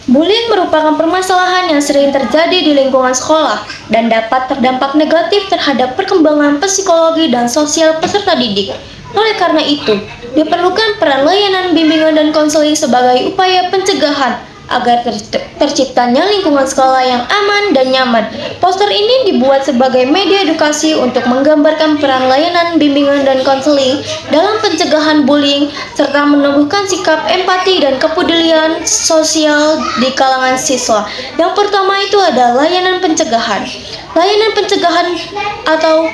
Bullying merupakan permasalahan yang sering terjadi di lingkungan sekolah dan dapat terdampak negatif terhadap perkembangan psikologi dan sosial peserta didik. Oleh karena itu, diperlukan peran layanan bimbingan dan konseling sebagai upaya pencegahan agar terciptanya lingkungan sekolah yang aman dan nyaman. Poster ini dibuat sebagai media edukasi untuk menggambarkan peran layanan bimbingan dan konseling dalam pencegahan bullying serta menumbuhkan sikap empati dan kepedulian sosial di kalangan siswa. Yang pertama itu adalah layanan pencegahan. Layanan pencegahan atau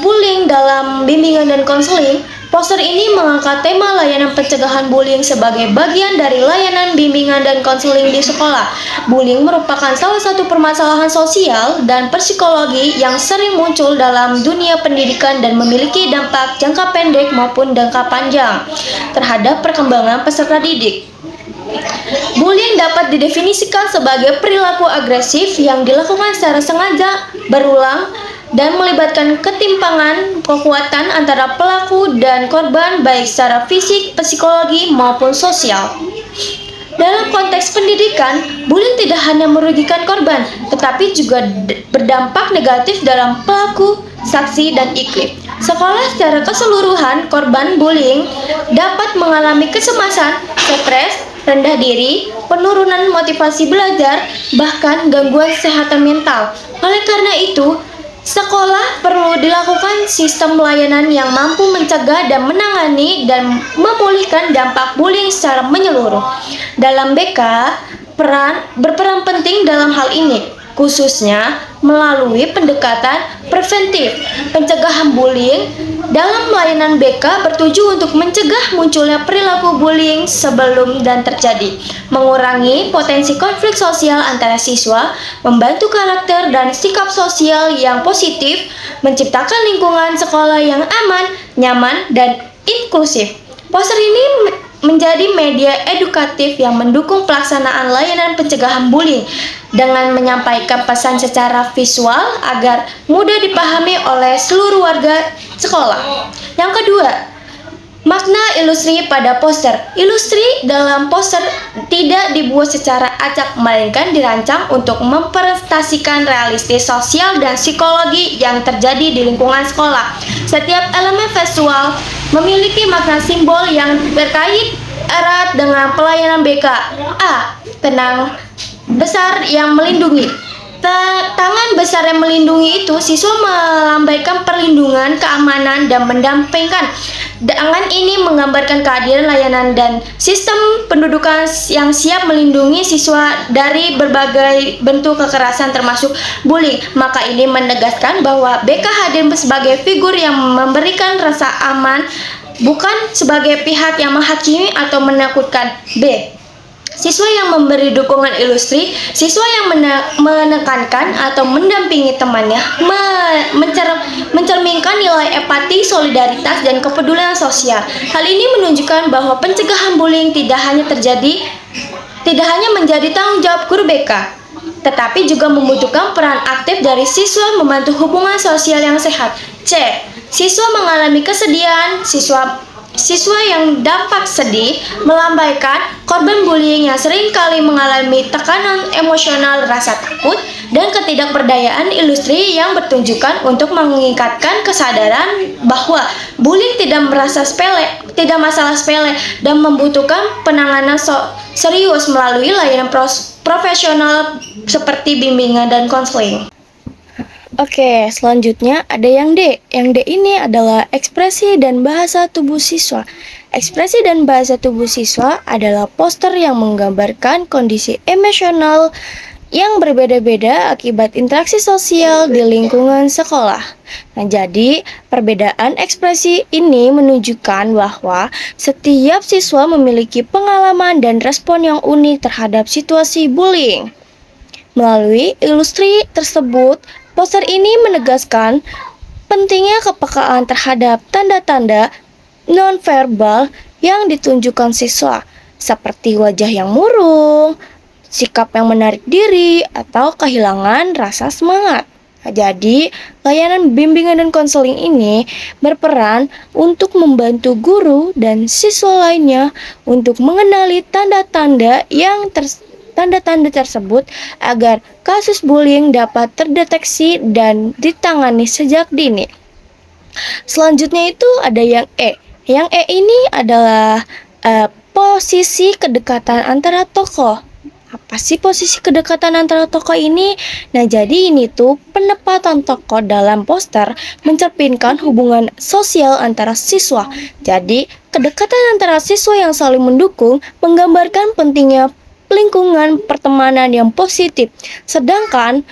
bullying dalam bimbingan dan konseling. Poster ini mengangkat tema layanan pencegahan bullying sebagai bagian dari layanan bimbingan dan konseling di sekolah. Bullying merupakan salah satu permasalahan sosial dan psikologi yang sering muncul dalam dunia pendidikan dan memiliki dampak jangka pendek maupun jangka panjang terhadap perkembangan peserta didik. Bullying dapat didefinisikan sebagai perilaku agresif yang dilakukan secara sengaja, berulang, dan melibatkan ketimpangan kekuatan antara pelaku dan korban baik secara fisik, psikologi, maupun sosial. Dalam konteks pendidikan, bullying tidak hanya merugikan korban, tetapi juga berdampak negatif dalam pelaku, saksi, dan iklim. Sekolah secara keseluruhan, korban bullying dapat mengalami kecemasan, stres, rendah diri, penurunan motivasi belajar, bahkan gangguan kesehatan mental. Oleh karena itu, sekolah perlu dilakukan sistem layanan yang mampu mencegah dan menangani dan memulihkan dampak bullying secara menyeluruh. Dalam BK, berperan penting dalam hal ini, khususnya melalui pendekatan preventif. Pencegahan bullying dalam layanan BK bertuju untuk mencegah munculnya perilaku bullying sebelum dan terjadi, mengurangi potensi konflik sosial antara siswa, membantu karakter dan sikap sosial yang positif, menciptakan lingkungan sekolah yang aman, nyaman, dan inklusif. Poster ini menjadi media edukatif yang mendukung pelaksanaan layanan pencegahan bullying dengan menyampaikan pesan secara visual agar mudah dipahami oleh seluruh warga sekolah. Yang kedua, makna ilustri pada poster. Ilustri dalam poster tidak dibuat secara acak, melainkan dirancang untuk mempresentasikan realistis sosial dan psikologi yang terjadi di lingkungan sekolah. Setiap elemen visual memiliki makna simbol yang berkait erat dengan pelayanan BK. A. Tenang besar yang melindungi. Tangan besar yang melindungi itu siswa melambaikan perlindungan, keamanan, dan mendampingkan. Tangan ini menggambarkan kehadiran layanan dan sistem pendudukan yang siap melindungi siswa dari berbagai bentuk kekerasan termasuk bullying. Maka ini menegaskan bahwa BK hadir sebagai figur yang memberikan rasa aman, bukan sebagai pihak yang menghakimi atau menakutkan. B. Siswa yang memberi dukungan ilustri, siswa yang menekankan atau mendampingi temannya, mencerminkan nilai empati, solidaritas, dan kepedulian sosial. Hal ini menunjukkan bahwa pencegahan bullying tidak hanya menjadi tanggung jawab guru BK, tetapi juga membutuhkan peran aktif dari siswa membantu hubungan sosial yang sehat. C. Siswa mengalami kesedihan, Siswa yang dampak sedih melambaikan korban bullying yang sering kali mengalami tekanan emosional, rasa takut, dan ketidakberdayaan. Ilustri yang bertujukan untuk mengingatkan kesadaran bahwa bullying tidak masalah sepele dan membutuhkan penanganan serius melalui layanan profesional seperti bimbingan dan konseling. Oke, selanjutnya ada yang D. Yang D ini adalah ekspresi dan bahasa tubuh siswa. Ekspresi dan bahasa tubuh siswa adalah poster yang menggambarkan kondisi emosional yang berbeda-beda akibat interaksi sosial di lingkungan sekolah. Nah, jadi perbedaan ekspresi ini menunjukkan bahwa setiap siswa memiliki pengalaman dan respon yang unik terhadap situasi bullying. Melalui ilustri tersebut, poster ini menegaskan pentingnya kepekaan terhadap tanda-tanda nonverbal yang ditunjukkan siswa, seperti wajah yang murung, sikap yang menarik diri, atau kehilangan rasa semangat. Jadi, layanan bimbingan dan konseling ini berperan untuk membantu guru dan siswa lainnya untuk mengenali tanda-tanda yang tanda-tanda tersebut agar kasus bullying dapat terdeteksi dan ditangani sejak dini. Selanjutnya itu ada yang E. Yang E ini adalah posisi kedekatan antara tokoh. Apa sih posisi kedekatan antara tokoh ini? Nah, jadi ini tuh penempatan tokoh dalam poster mencerminkan hubungan sosial antara siswa. Jadi, kedekatan antara siswa yang saling mendukung menggambarkan pentingnya lingkungan pertemanan yang positif. Sedangkan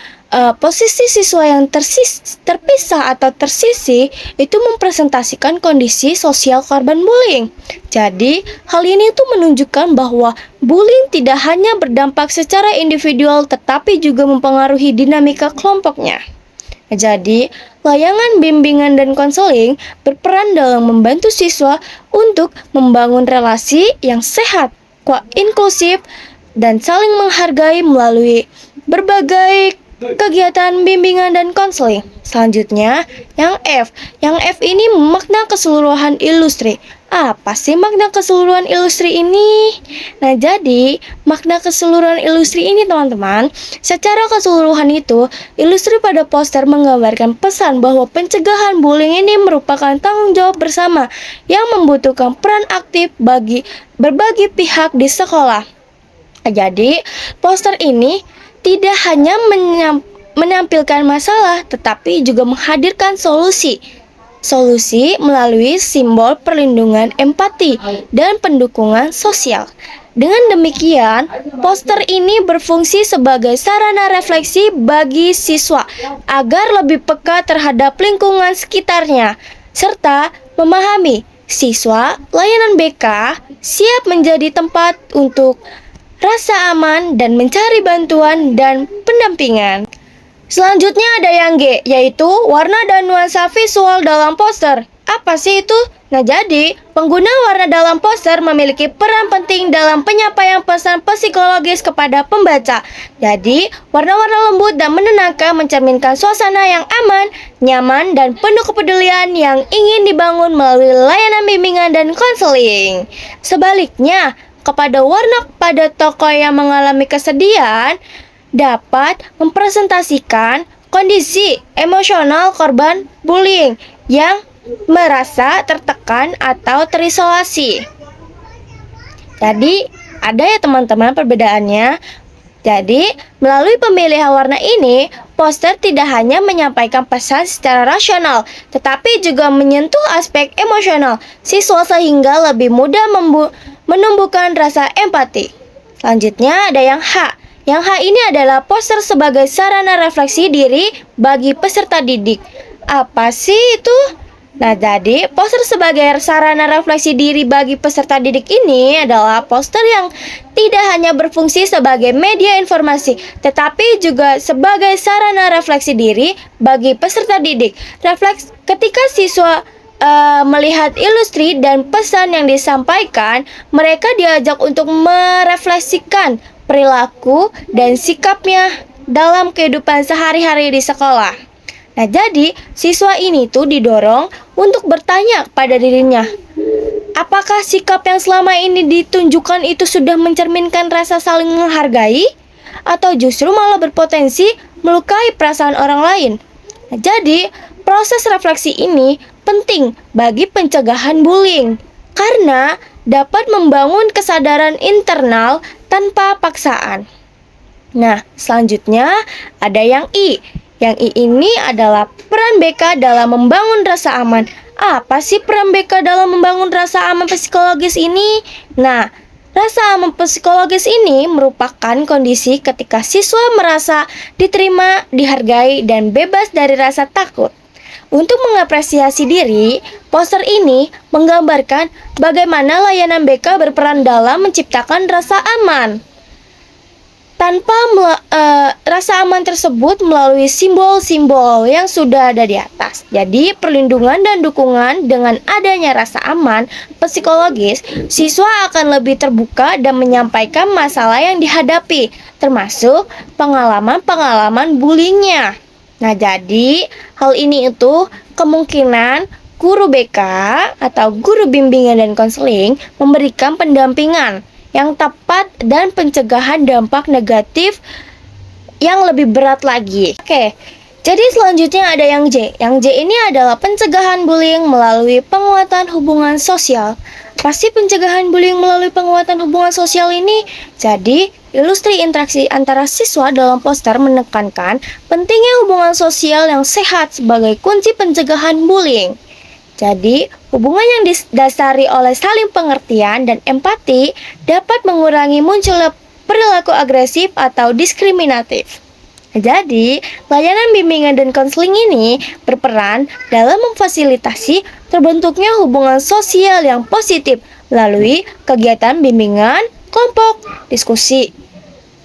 posisi siswa yang terpisah atau tersisih itu mempresentasikan kondisi sosial korban bullying. Jadi, hal ini tuh menunjukkan bahwa bullying tidak hanya berdampak secara individual tetapi juga mempengaruhi dinamika kelompoknya. Jadi, layanan bimbingan dan konseling berperan dalam membantu siswa untuk membangun relasi yang sehat, inklusif, dan saling menghargai melalui berbagai kegiatan bimbingan dan konseling. Selanjutnya, yang F. Yang F ini makna keseluruhan ilustri. Apa sih makna keseluruhan ilustri ini? Nah, jadi makna keseluruhan ilustri ini teman-teman, secara keseluruhan itu, ilustri pada poster menggambarkan pesan bahwa pencegahan bullying ini merupakan tanggung jawab bersama yang membutuhkan peran aktif bagi berbagai pihak di sekolah. Jadi, poster ini tidak hanya menampilkan masalah, tetapi juga menghadirkan solusi. Solusi melalui simbol perlindungan, empati, dan pendukungan sosial. Dengan demikian, poster ini berfungsi sebagai sarana refleksi bagi siswa agar lebih peka terhadap lingkungan sekitarnya, serta memahami siswa layanan BK siap menjadi tempat untuk rasa aman dan mencari bantuan dan pendampingan. Selanjutnya ada yang G, yaitu warna dan nuansa visual dalam poster. Apa sih itu? Nah, jadi pengguna warna dalam poster memiliki peran penting dalam penyampaian pesan psikologis kepada pembaca. Jadi, warna-warna lembut dan menenangkan mencerminkan suasana yang aman, nyaman, dan penuh kepedulian yang ingin dibangun melalui layanan bimbingan dan konseling. Sebaliknya, kepada warna pada tokoh yang mengalami kesedihan dapat mempresentasikan kondisi emosional korban bullying yang merasa tertekan atau terisolasi. Jadi, ada ya teman-teman perbedaannya. Jadi, melalui pemilihan warna ini, poster tidak hanya menyampaikan pesan secara rasional, tetapi juga menyentuh aspek emosional siswa sehingga lebih mudah menumbuhkan rasa empati. Selanjutnya ada yang H. Yang H ini adalah poster sebagai sarana refleksi diri bagi peserta didik. Apa sih itu? Nah, jadi poster sebagai sarana refleksi diri bagi peserta didik ini adalah poster yang tidak hanya berfungsi sebagai media informasi, tetapi juga sebagai sarana refleksi diri bagi peserta didik. Ketika siswa melihat ilustri dan pesan yang disampaikan, mereka diajak untuk merefleksikan perilaku dan sikapnya dalam kehidupan sehari-hari di sekolah. Nah, jadi siswa ini tuh didorong untuk bertanya pada dirinya, apakah sikap yang selama ini ditunjukkan itu sudah mencerminkan rasa saling menghargai atau justru malah berpotensi melukai perasaan orang lain? Nah, jadi proses refleksi ini penting bagi pencegahan bullying karena dapat membangun kesadaran internal tanpa paksaan. Nah, selanjutnya ada yang I. Yang I ini adalah peran BK dalam membangun rasa aman. Apa sih peran BK dalam membangun rasa aman psikologis ini? Nah, rasa aman psikologis ini merupakan kondisi ketika siswa merasa diterima, dihargai, dan bebas dari rasa takut. Untuk mengapresiasi diri, poster ini menggambarkan bagaimana layanan BK berperan dalam menciptakan rasa aman. Tanpa rasa aman tersebut melalui simbol-simbol yang sudah ada di atas. Jadi, perlindungan dan dukungan dengan adanya rasa aman psikologis, siswa akan lebih terbuka dan menyampaikan masalah yang dihadapi, termasuk pengalaman-pengalaman bullyingnya. Nah, jadi hal ini itu kemungkinan guru BK atau guru bimbingan dan konseling memberikan pendampingan yang tepat dan pencegahan dampak negatif yang lebih berat lagi. Oke, jadi selanjutnya ada yang J. Yang J ini adalah pencegahan bullying melalui penguatan hubungan sosial. Pasti pencegahan bullying melalui penguatan hubungan sosial ini. Jadi, ilustrasi interaksi antara siswa dalam poster menekankan pentingnya hubungan sosial yang sehat sebagai kunci pencegahan bullying. Jadi, hubungan yang didasari oleh saling pengertian dan empati dapat mengurangi munculnya perilaku agresif atau diskriminatif. Jadi, layanan bimbingan dan konseling ini berperan dalam memfasilitasi terbentuknya hubungan sosial yang positif melalui kegiatan bimbingan, kelompok, diskusi,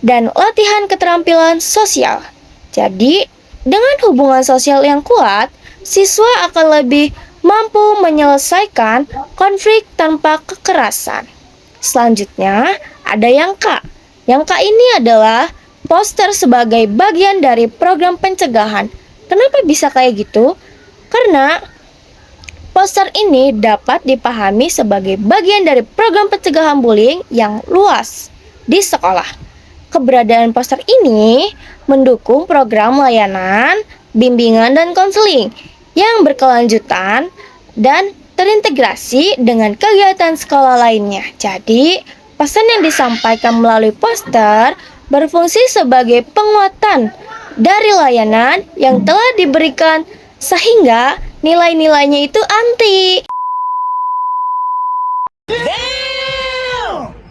dan latihan keterampilan sosial. Jadi, dengan hubungan sosial yang kuat, siswa akan lebih mampu menyelesaikan konflik tanpa kekerasan. Selanjutnya, ada yang K. Yang K ini adalah poster sebagai bagian dari program pencegahan. Kenapa bisa kayak gitu? Karena poster ini dapat dipahami sebagai bagian dari program pencegahan bullying yang luas di sekolah. Keberadaan poster ini mendukung program layanan, bimbingan, dan konseling yang berkelanjutan dan terintegrasi dengan kegiatan sekolah lainnya. Jadi, pesan yang disampaikan melalui poster berfungsi sebagai penguatan dari layanan yang telah diberikan sehingga nilai-nilainya itu anti.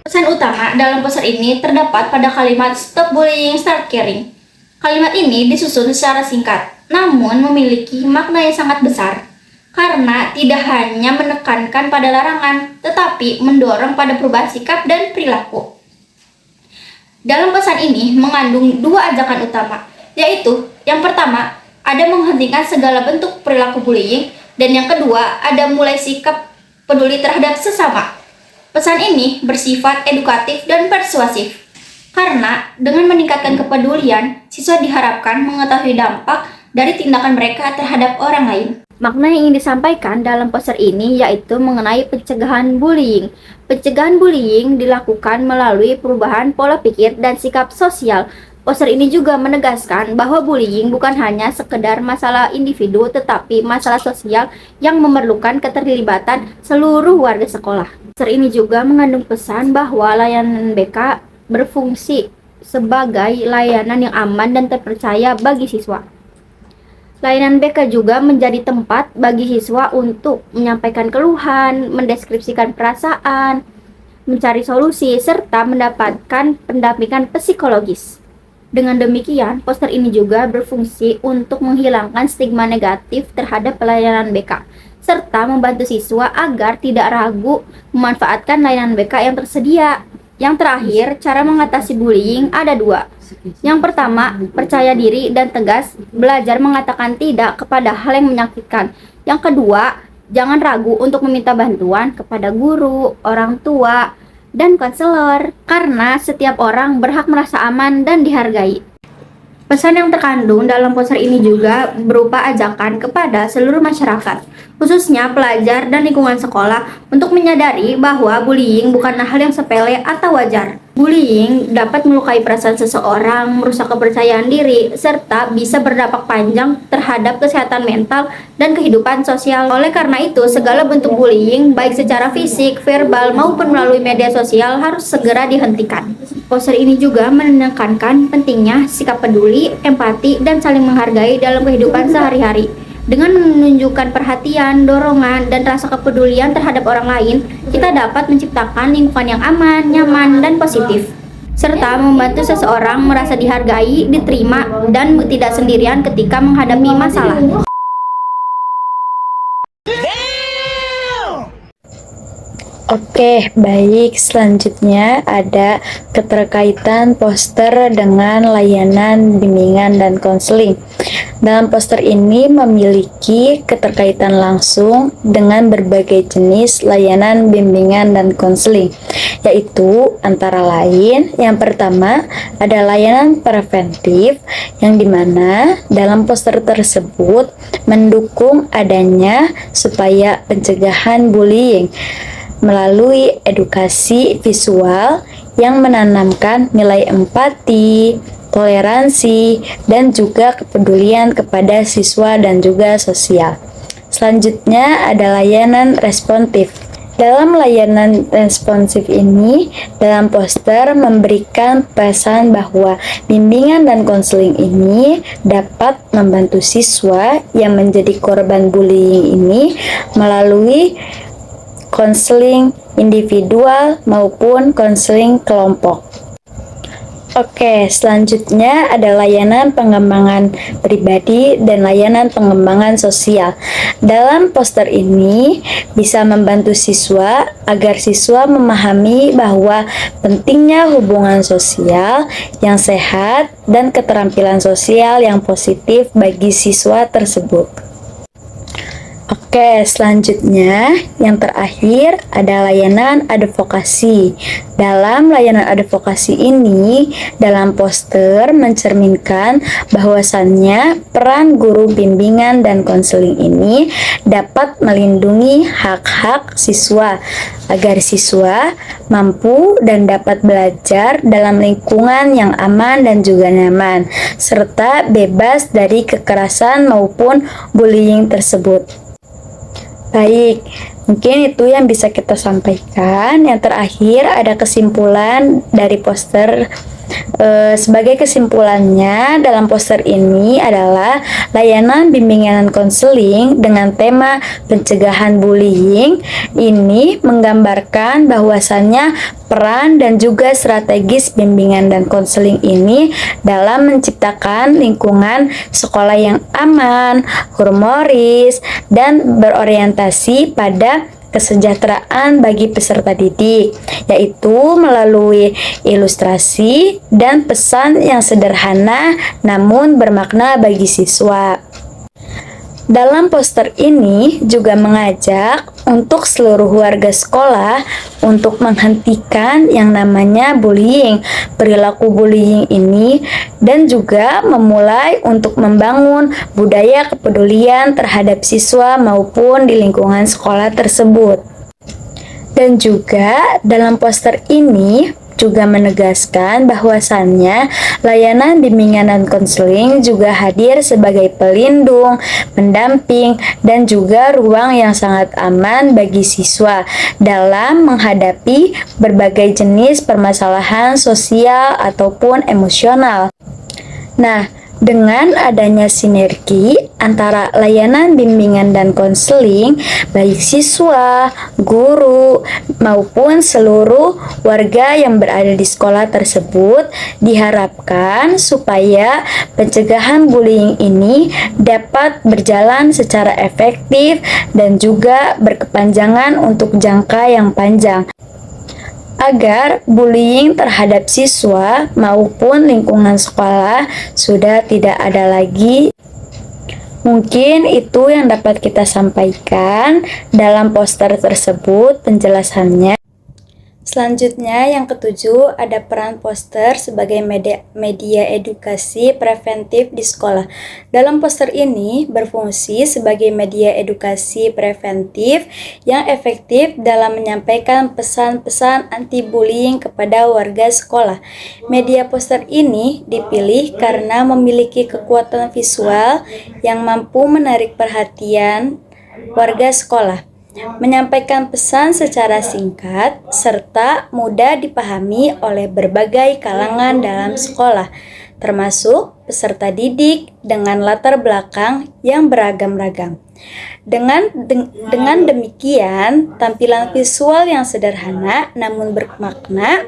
Pesan utama dalam poster ini terdapat pada kalimat Stop Bullying, Start Caring. Kalimat ini disusun secara singkat, namun memiliki makna yang sangat besar karena tidak hanya menekankan pada larangan, tetapi mendorong pada perubahan sikap dan perilaku. Dalam pesan ini mengandung dua ajakan utama, yaitu yang pertama, ada menghentikan segala bentuk perilaku bullying, dan yang kedua, ada mulai sikap peduli terhadap sesama. Pesan ini bersifat edukatif dan persuasif, karena dengan meningkatkan kepedulian, siswa diharapkan mengetahui dampak dari tindakan mereka terhadap orang lain. Makna yang ingin disampaikan dalam poster ini yaitu mengenai pencegahan bullying. Pencegahan bullying dilakukan melalui perubahan pola pikir dan sikap sosial. Poster ini juga menegaskan bahwa bullying bukan hanya sekedar masalah individu tetapi masalah sosial yang memerlukan keterlibatan seluruh warga sekolah. Poster ini juga mengandung pesan bahwa layanan BK berfungsi sebagai layanan yang aman dan terpercaya bagi siswa. Layanan BK juga menjadi tempat bagi siswa untuk menyampaikan keluhan, mendeskripsikan perasaan, mencari solusi, serta mendapatkan pendampingan psikologis. Dengan demikian, poster ini juga berfungsi untuk menghilangkan stigma negatif terhadap pelayanan BK, serta membantu siswa agar tidak ragu memanfaatkan layanan BK yang tersedia. Yang terakhir, cara mengatasi bullying ada dua. Yang pertama, percaya diri dan tegas, belajar mengatakan tidak kepada hal yang menyakitkan. Yang kedua, jangan ragu untuk meminta bantuan kepada guru, orang tua, dan konselor, karena setiap orang berhak merasa aman dan dihargai. Pesan yang terkandung dalam poster ini juga berupa ajakan kepada seluruh masyarakat, khususnya pelajar dan lingkungan sekolah, untuk menyadari bahwa bullying bukanlah hal yang sepele atau wajar. Bullying dapat melukai perasaan seseorang, merusak kepercayaan diri, serta bisa berdampak panjang terhadap kesehatan mental dan kehidupan sosial. Oleh karena itu, segala bentuk bullying, baik secara fisik, verbal, maupun melalui media sosial harus segera dihentikan. Poster ini juga menekankan pentingnya sikap peduli, empati, dan saling menghargai dalam kehidupan sehari-hari. Dengan menunjukkan perhatian, dorongan, dan rasa kepedulian terhadap orang lain, kita dapat menciptakan lingkungan yang aman, nyaman, dan positif, serta membantu seseorang merasa dihargai, diterima, dan tidak sendirian ketika menghadapi masalah. Oke, baik. Selanjutnya ada keterkaitan poster dengan layanan bimbingan dan konseling. Dalam poster ini memiliki keterkaitan langsung dengan berbagai jenis layanan bimbingan dan konseling, yaitu antara lain yang pertama ada layanan preventif yang dimana dalam poster tersebut mendukung adanya supaya pencegahan bullying. melalui edukasi visual yang menanamkan nilai empati, toleransi, dan juga kepedulian kepada siswa dan juga sosial. Selanjutnya ada layanan responsif. Dalam layanan responsif ini, dalam poster memberikan pesan bahwa bimbingan dan konseling ini dapat membantu siswa yang menjadi korban bullying ini melalui konseling individual maupun konseling kelompok. Oke, selanjutnya ada layanan pengembangan pribadi dan layanan pengembangan sosial. Dalam poster ini bisa membantu siswa agar siswa memahami bahwa pentingnya hubungan sosial yang sehat dan keterampilan sosial yang positif bagi siswa tersebut. Oke, selanjutnya yang terakhir ada layanan advokasi. Dalam layanan advokasi ini, dalam poster mencerminkan bahwasannya peran guru bimbingan dan konseling ini dapat melindungi hak-hak siswa agar siswa mampu dan dapat belajar dalam lingkungan yang aman dan juga nyaman, serta bebas dari kekerasan maupun bullying tersebut. Baik, mungkin itu yang bisa kita sampaikan. Yang terakhir ada kesimpulan dari poster. Sebagai kesimpulannya, dalam poster ini adalah layanan bimbingan dan konseling dengan tema pencegahan bullying ini menggambarkan bahwasannya peran dan juga strategis bimbingan dan konseling ini dalam menciptakan lingkungan sekolah yang aman, humoris, dan berorientasi pada kesejahteraan bagi peserta didik, yaitu melalui ilustrasi dan pesan yang sederhana namun bermakna bagi siswa. Dalam poster ini juga mengajak untuk seluruh warga sekolah untuk menghentikan yang namanya bullying, perilaku bullying ini, dan juga memulai untuk membangun budaya kepedulian terhadap siswa maupun di lingkungan sekolah tersebut. Dan juga dalam poster ini juga menegaskan bahwasannya layanan bimbingan dan konseling juga hadir sebagai pelindung, pendamping, dan juga ruang yang sangat aman bagi siswa dalam menghadapi berbagai jenis permasalahan sosial ataupun emosional. Nah, dengan adanya sinergi antara layanan bimbingan dan konseling, baik siswa, guru, maupun seluruh warga yang berada di sekolah tersebut, diharapkan supaya pencegahan bullying ini dapat berjalan secara efektif dan juga berkepanjangan untuk jangka yang panjang, agar bullying terhadap siswa maupun lingkungan sekolah sudah tidak ada lagi. Mungkin itu yang dapat kita sampaikan dalam poster tersebut penjelasannya. Selanjutnya yang ketujuh ada peran poster sebagai media edukasi preventif di sekolah. Dalam poster ini berfungsi sebagai media edukasi preventif yang efektif dalam menyampaikan pesan-pesan anti-bullying kepada warga sekolah. Media poster ini dipilih karena memiliki kekuatan visual yang mampu menarik perhatian warga sekolah, menyampaikan pesan secara singkat serta mudah dipahami oleh berbagai kalangan dalam sekolah, termasuk peserta didik dengan latar belakang yang beragam-ragam. Dengan demikian, tampilan visual yang sederhana namun bermakna,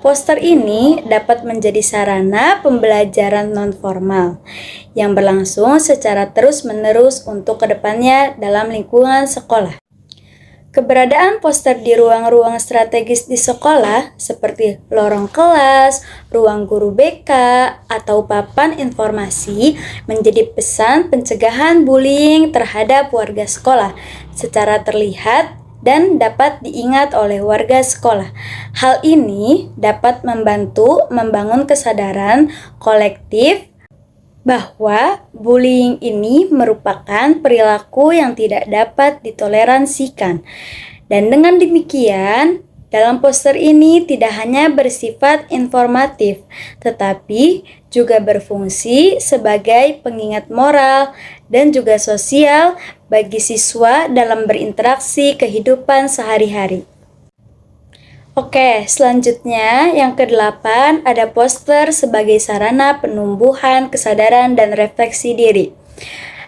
poster ini dapat menjadi sarana pembelajaran nonformal yang berlangsung secara terus-menerus untuk kedepannya dalam lingkungan sekolah. Keberadaan poster di ruang-ruang strategis di sekolah seperti lorong kelas, ruang guru BK, atau papan informasi menjadi pesan pencegahan bullying terhadap warga sekolah secara terlihat dan dapat diingat oleh warga sekolah. Hal ini dapat membantu membangun kesadaran kolektif bahwa bullying ini merupakan perilaku yang tidak dapat ditoleransikan Dan dengan demikian, dalam poster ini tidak hanya bersifat informatif, tetapi juga berfungsi sebagai pengingat moral dan juga sosial bagi siswa dalam berinteraksi kehidupan sehari-hari. Oke, selanjutnya yang kedelapan ada poster sebagai sarana penumbuhan kesadaran dan refleksi diri.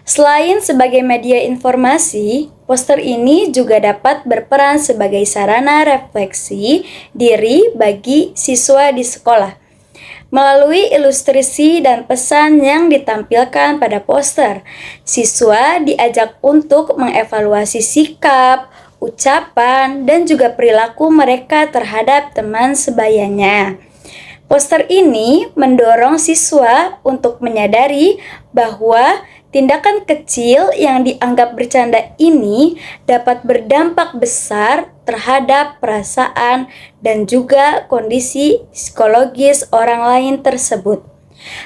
Selain sebagai media informasi, poster ini juga dapat berperan sebagai sarana refleksi diri bagi siswa di sekolah. Melalui ilustrasi dan pesan yang ditampilkan pada poster, siswa diajak untuk mengevaluasi sikap, ucapan, dan juga perilaku mereka terhadap teman sebayanya. Poster ini mendorong siswa untuk menyadari bahwa tindakan kecil yang dianggap bercanda ini dapat berdampak besar terhadap perasaan dan juga kondisi psikologis orang lain tersebut.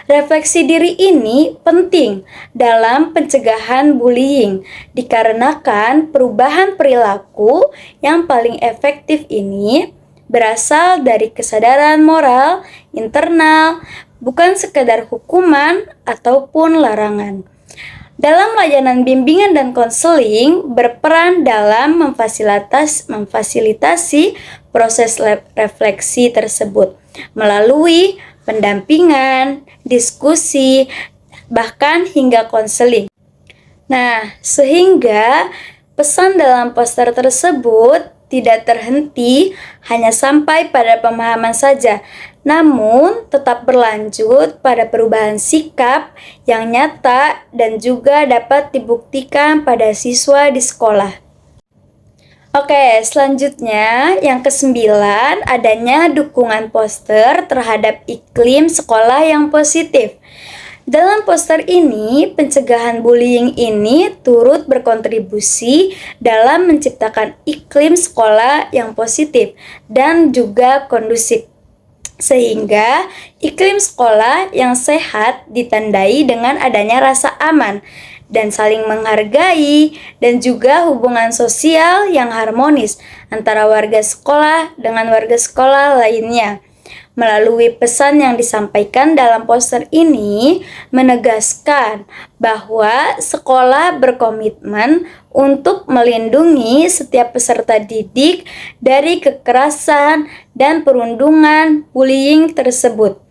Refleksi diri ini penting dalam pencegahan bullying dikarenakan perubahan perilaku yang paling efektif ini berasal dari kesadaran moral internal, bukan sekedar hukuman ataupun larangan. Dalam layanan bimbingan dan konseling berperan dalam memfasilitasi proses refleksi tersebut melalui pendampingan, diskusi, bahkan hingga konseling. Nah, sehingga pesan dalam poster tersebut tidak terhenti hanya sampai pada pemahaman saja, namun tetap berlanjut pada perubahan sikap yang nyata dan juga dapat dibuktikan pada siswa di sekolah. Oke, selanjutnya yang kesembilan adanya dukungan poster terhadap iklim sekolah yang positif. Dalam poster ini, pencegahan bullying ini turut berkontribusi dalam menciptakan iklim sekolah yang positif dan juga kondusif. Sehingga iklim sekolah yang sehat ditandai dengan adanya rasa aman dan saling menghargai dan juga hubungan sosial yang harmonis antara warga sekolah dengan warga sekolah lainnya. Melalui pesan yang disampaikan dalam poster ini menegaskan bahwa sekolah berkomitmen untuk melindungi setiap peserta didik dari kekerasan dan perundungan bullying tersebut.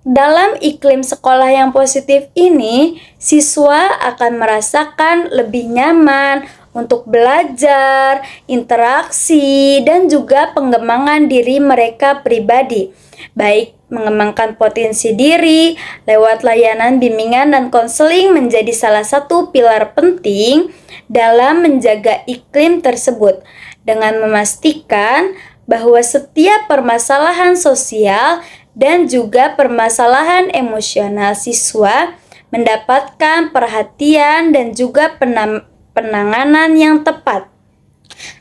Dalam iklim sekolah yang positif ini, siswa akan merasakan lebih nyaman untuk belajar, interaksi, dan juga pengembangan diri mereka pribadi, baik mengembangkan potensi diri lewat layanan bimbingan dan konseling menjadi salah satu pilar penting dalam menjaga iklim tersebut, dengan memastikan bahwa setiap permasalahan sosial dan juga permasalahan emosional siswa mendapatkan perhatian dan juga penanganan yang tepat.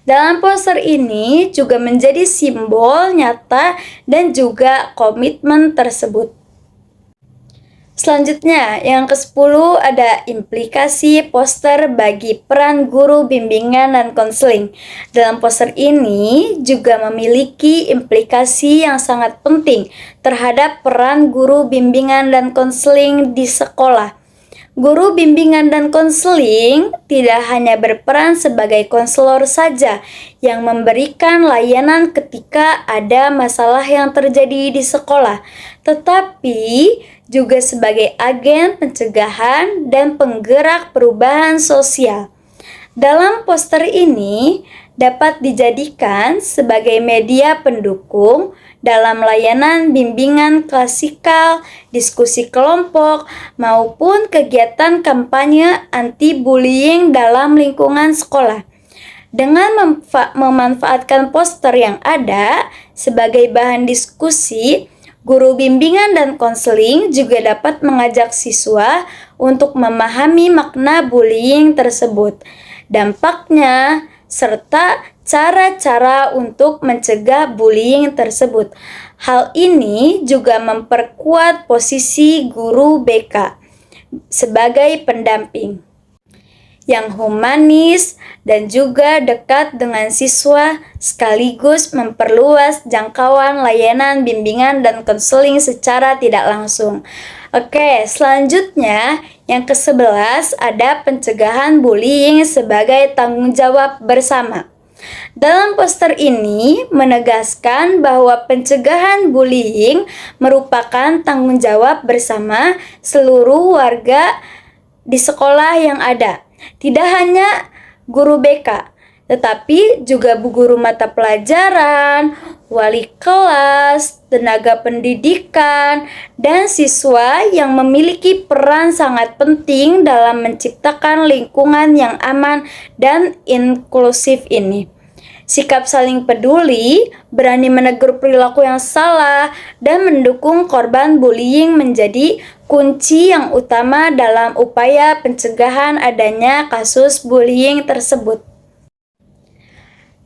Dalam poster ini juga menjadi simbol nyata dan juga komitmen tersebut. Selanjutnya, yang ke-10 ada implikasi poster bagi peran guru bimbingan dan konseling. Dalam poster ini juga memiliki implikasi yang sangat penting terhadap peran guru bimbingan dan konseling di sekolah. Guru bimbingan dan konseling tidak hanya berperan sebagai konselor saja yang memberikan layanan ketika ada masalah yang terjadi di sekolah, tetapi juga sebagai agen pencegahan dan penggerak perubahan sosial. Dalam poster ini dapat dijadikan sebagai media pendukung dalam layanan bimbingan klasikal, diskusi kelompok, maupun kegiatan kampanye anti-bullying dalam lingkungan sekolah. Dengan memanfaatkan poster yang ada sebagai bahan diskusi, guru bimbingan dan konseling juga dapat mengajak siswa untuk memahami makna bullying tersebut, dampaknya, serta cara-cara untuk mencegah bullying tersebut. Hal ini juga memperkuat posisi guru BK sebagai pendamping. yang humanis, dan juga dekat dengan siswa, sekaligus memperluas jangkauan layanan bimbingan dan konseling secara tidak langsung. Oke, selanjutnya yang ke-11 ada pencegahan bullying sebagai tanggung jawab bersama. Dalam poster ini menegaskan bahwa pencegahan bullying merupakan tanggung jawab bersama seluruh warga di sekolah yang ada. Tidak hanya guru BK, tetapi juga bu guru mata pelajaran, wali kelas, tenaga pendidikan, dan siswa yang memiliki peran sangat penting dalam menciptakan lingkungan yang aman dan inklusif ini. Sikap saling peduli, berani menegur perilaku yang salah, dan mendukung korban bullying menjadi kunci yang utama dalam upaya pencegahan adanya kasus bullying tersebut.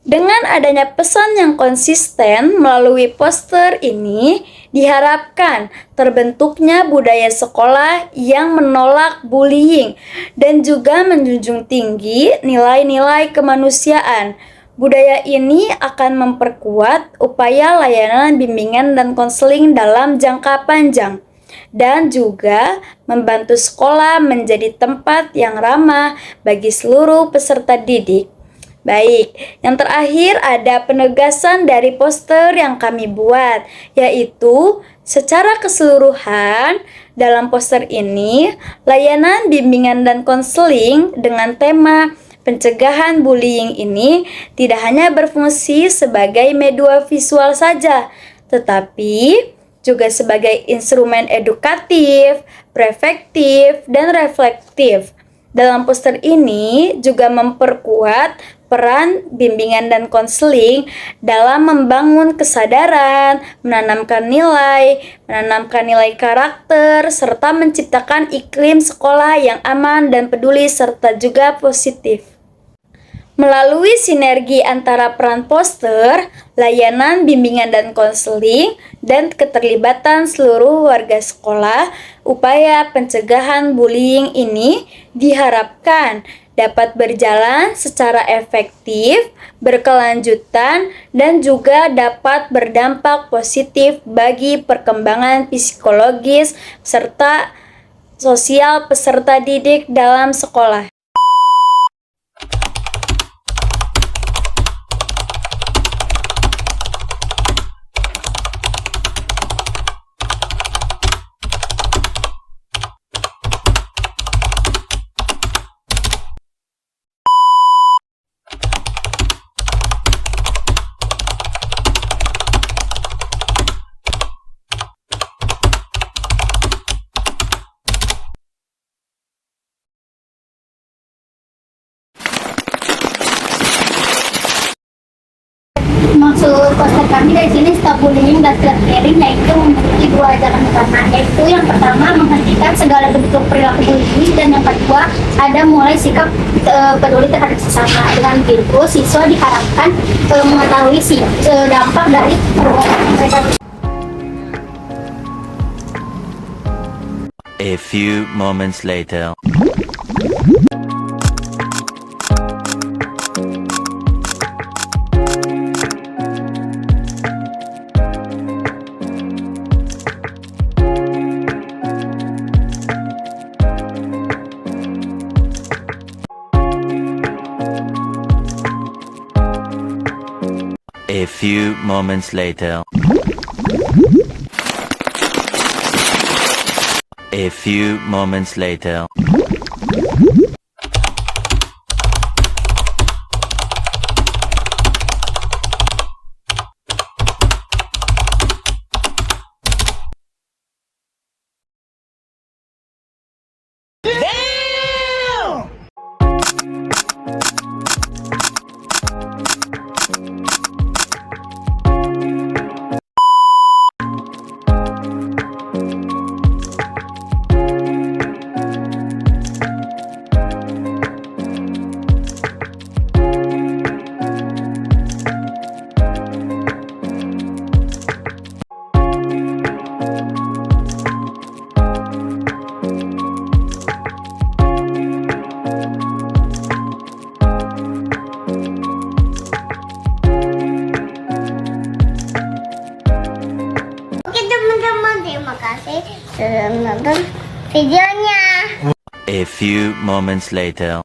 Dengan adanya pesan yang konsisten melalui poster ini, diharapkan terbentuknya budaya sekolah yang menolak bullying dan juga menjunjung tinggi nilai-nilai kemanusiaan. Budaya ini akan memperkuat upaya layanan bimbingan dan konseling dalam jangka panjang dan juga membantu sekolah menjadi tempat yang ramah bagi seluruh peserta didik. Baik, yang terakhir ada penegasan dari poster yang kami buat, yaitu secara keseluruhan dalam poster ini, layanan bimbingan dan konseling dengan tema pencegahan bullying ini tidak hanya berfungsi sebagai media visual saja, tetapi juga sebagai instrumen edukatif, preventif, dan reflektif. Dalam poster ini juga memperkuat peran bimbingan dan konseling dalam membangun kesadaran, menanamkan nilai karakter, serta menciptakan iklim sekolah yang aman dan peduli serta juga positif. Melalui sinergi antara peran poster, layanan bimbingan dan konseling, dan keterlibatan seluruh warga sekolah, upaya pencegahan bullying ini diharapkan dapat berjalan secara efektif, berkelanjutan, dan juga dapat berdampak positif bagi perkembangan psikologis serta sosial peserta didik dalam sekolah. Maksud poster kami dari sini stop bullying dan stop caring yaitu memiliki dua jalan utama, yaitu yang pertama menghentikan segala bentuk perilaku bullying dan yang kedua ada mulai sikap peduli terhadap sesama. Dengan begitu siswa diharapkan mengetahui dampak dari perbuatan mereka. A few moments later. A few moments later. A few moments later. nonton videonya. A few moments later.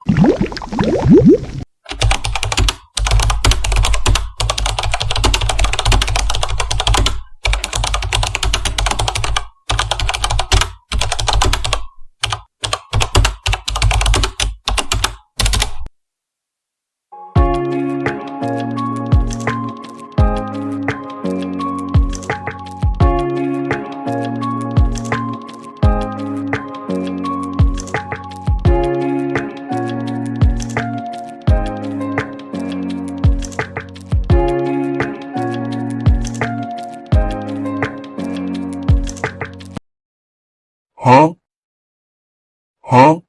Huh? Huh?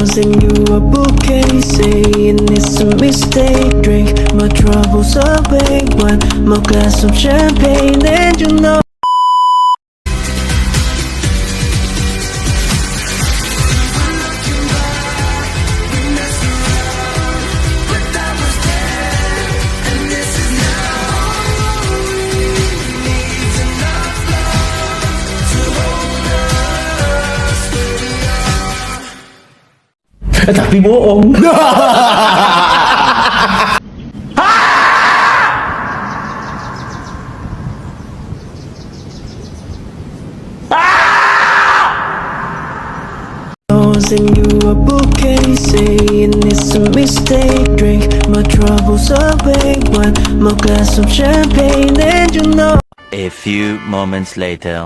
Sing you a bouquet, saying it's a mistake. Drink my troubles away, one more glass of champagne, and you know. Tapi bohong. Sing you a bouquet, saying it's a mistake. Drink my troubles away, one more glass of champagne, and you know. A few moments later.